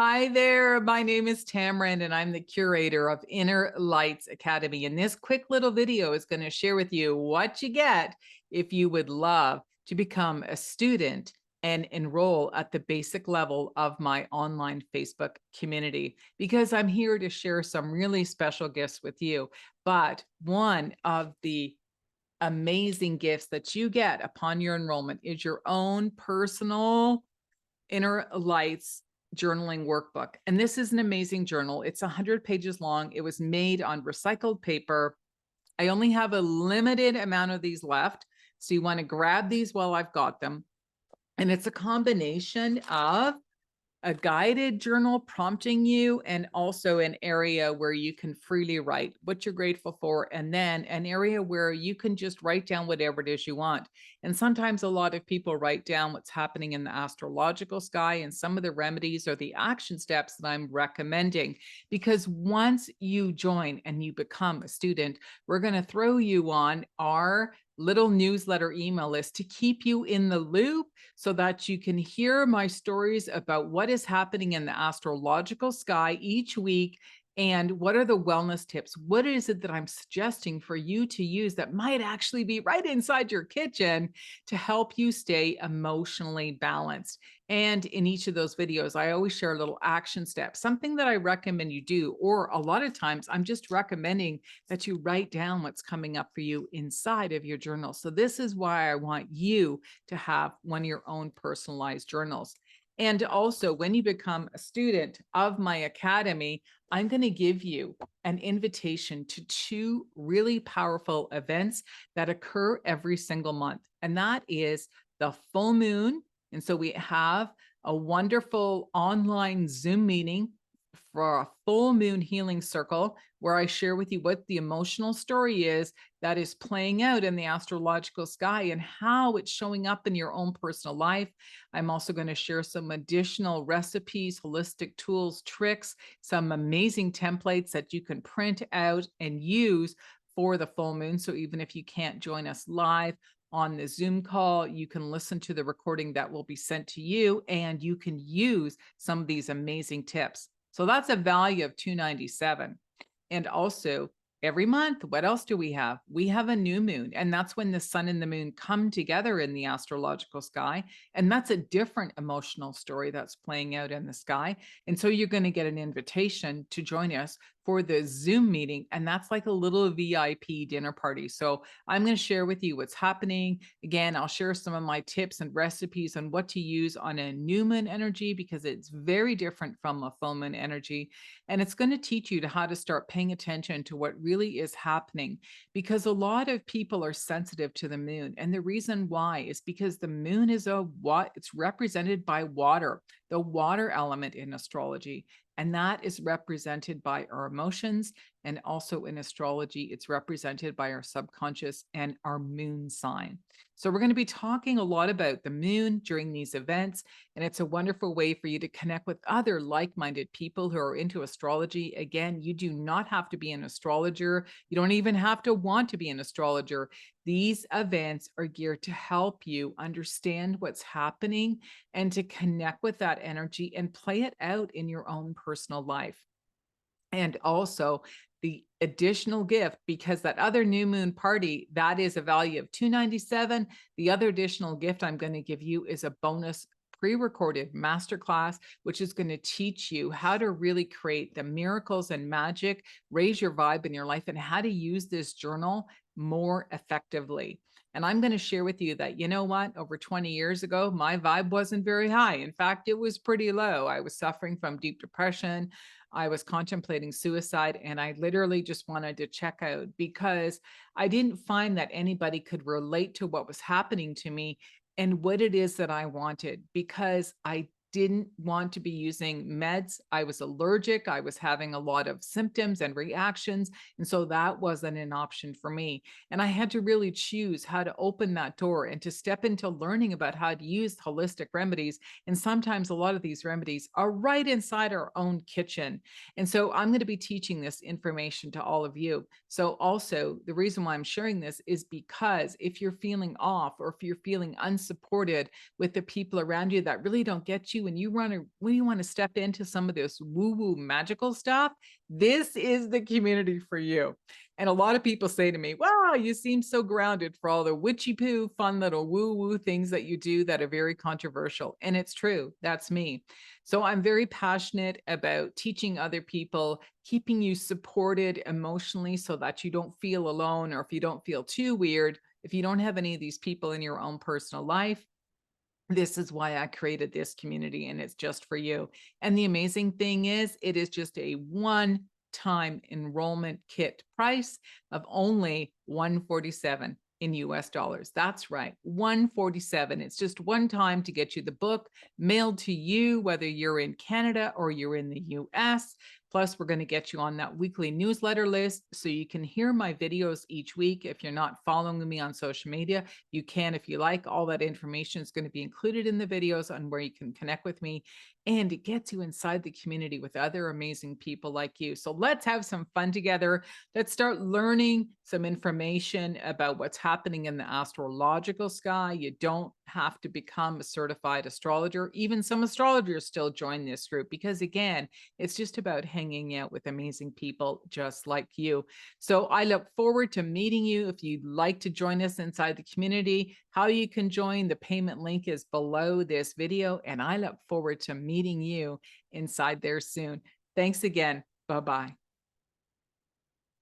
Hi there, my name is Tammeron and I'm the curator of Inner Lights Academy. And this quick little video is going to share with you what you get if you would love to become a student and enroll at the basic level of my online Facebook community, because I'm here to share some really special gifts with you. But one of the amazing gifts that you get upon your enrollment is your own personal Inner Lights Journaling Workbook. And this is an amazing journal. It's 100 pages long. It was made on recycled paper. I only have a limited amount of these left. So you want to grab these while I've got them. And it's a combination of a guided journal prompting you, and also an area where you can freely write what you're grateful for, and then an area where you can just write down whatever it is you want. And sometimes a lot of people write down what's happening in the astrological sky and some of the remedies or the action steps that I'm recommending. Because once you join and you become a student, we're going to throw you on our little newsletter email list to keep you in the loop, so that you can hear my stories about what is happening in the astrological sky each week, and what are the wellness tips. What is it that I'm suggesting for you to use that might actually be right inside your kitchen to help you stay emotionally balanced? And in each of those videos, I always share a little action step, something that I recommend you do, or a lot of times I'm just recommending that you write down what's coming up for you inside of your journal. So this is why I want you to have one of your own personalized journals. And also, when you become a student of my academy, I'm going to give you an invitation to two really powerful events that occur every single month. And that is the full moon. And so we have a wonderful online Zoom meeting for a full moon healing circle, where I share with you what the emotional story is that is playing out in the astrological sky and how it's showing up in your own personal life. I'm also going to share some additional recipes, holistic tools, tricks, some amazing templates that you can print out and use for the full moon. So even if you can't join us live on the Zoom call, you can listen to the recording that will be sent to you, and you can use some of these amazing tips. So that's a value of $297. And also, every month, what else do we have? We have a new moon, and that's when the sun and the moon come together in the astrological sky. And that's a different emotional story that's playing out in the sky. And so you're going to get an invitation to join us for the Zoom meeting. And that's like a little VIP dinner party. So I'm going to share with you what's happening. Again, I'll share some of my tips and recipes on what to use on a new moon energy, because it's very different from a full moon energy. And it's going to teach you how to start paying attention to what really is happening, because a lot of people are sensitive to the moon. And the reason why is because the moon is it's represented by water, the water element in astrology. And that is represented by our emotions. And also in astrology, it's represented by our subconscious and our moon sign. So we're going to be talking a lot about the moon during these events. And it's a wonderful way for you to connect with other like-minded people who are into astrology. Again, you do not have to be an astrologer. You don't even have to want to be an astrologer. These events are geared to help you understand what's happening and to connect with that energy and play it out in your own personal life. And also, the additional gift, because that other new moon party, that is a value of $297. The other additional gift I'm going to give you is a bonus pre-recorded masterclass, which is going to teach you how to really create the miracles and magic, raise your vibe in your life, and how to use this journal more effectively. And I'm going to share with you that, you know what, over 20 years ago, my vibe wasn't very high. In fact, it was pretty low. I was suffering from deep depression. I was contemplating suicide, and I literally just wanted to check out, because I didn't find that anybody could relate to what was happening to me and what it is that I wanted, because I didn't want to be using meds. I was allergic. I was having a lot of symptoms and reactions. And so that wasn't an option for me. And I had to really choose how to open that door and to step into learning about how to use holistic remedies. And sometimes a lot of these remedies are right inside our own kitchen. And so I'm going to be teaching this information to all of you. So also, the reason why I'm sharing this is because if you're feeling off, or if you're feeling unsupported with the people around you that really don't get you when you want to step into some of this woo-woo magical stuff, this is the community for you. And a lot of people say to me, wow, you seem so grounded for all the witchy poo, fun little woo-woo things that you do that are very controversial. And it's true. That's me. So I'm very passionate about teaching other people, keeping you supported emotionally so that you don't feel alone, or if you don't feel too weird, if you don't have any of these people in your own personal life, this is why I created this community, and it's just for you. And the amazing thing is, it is just a one-time enrollment kit price of only $147 in US dollars. That's right, $147. It's just one time to get you the book mailed to you, whether you're in Canada or you're in the US. Plus, we're going to get you on that weekly newsletter list so you can hear my videos each week. If you're not following me on social media, you can if you like. All that information is going to be included in the videos on where you can connect with me. And it gets you inside the community with other amazing people like you. So let's have some fun together. Let's start learning some information about what's happening in the astrological sky. You don't have to become a certified astrologer. Even some astrologers still join this group because, again, it's just about hanging out with amazing people just like you. So I look forward to meeting you. If you'd like to join us inside the community, how you can join, the payment link is below this video. And I look forward to meeting you inside there soon. Thanks again. Bye-bye.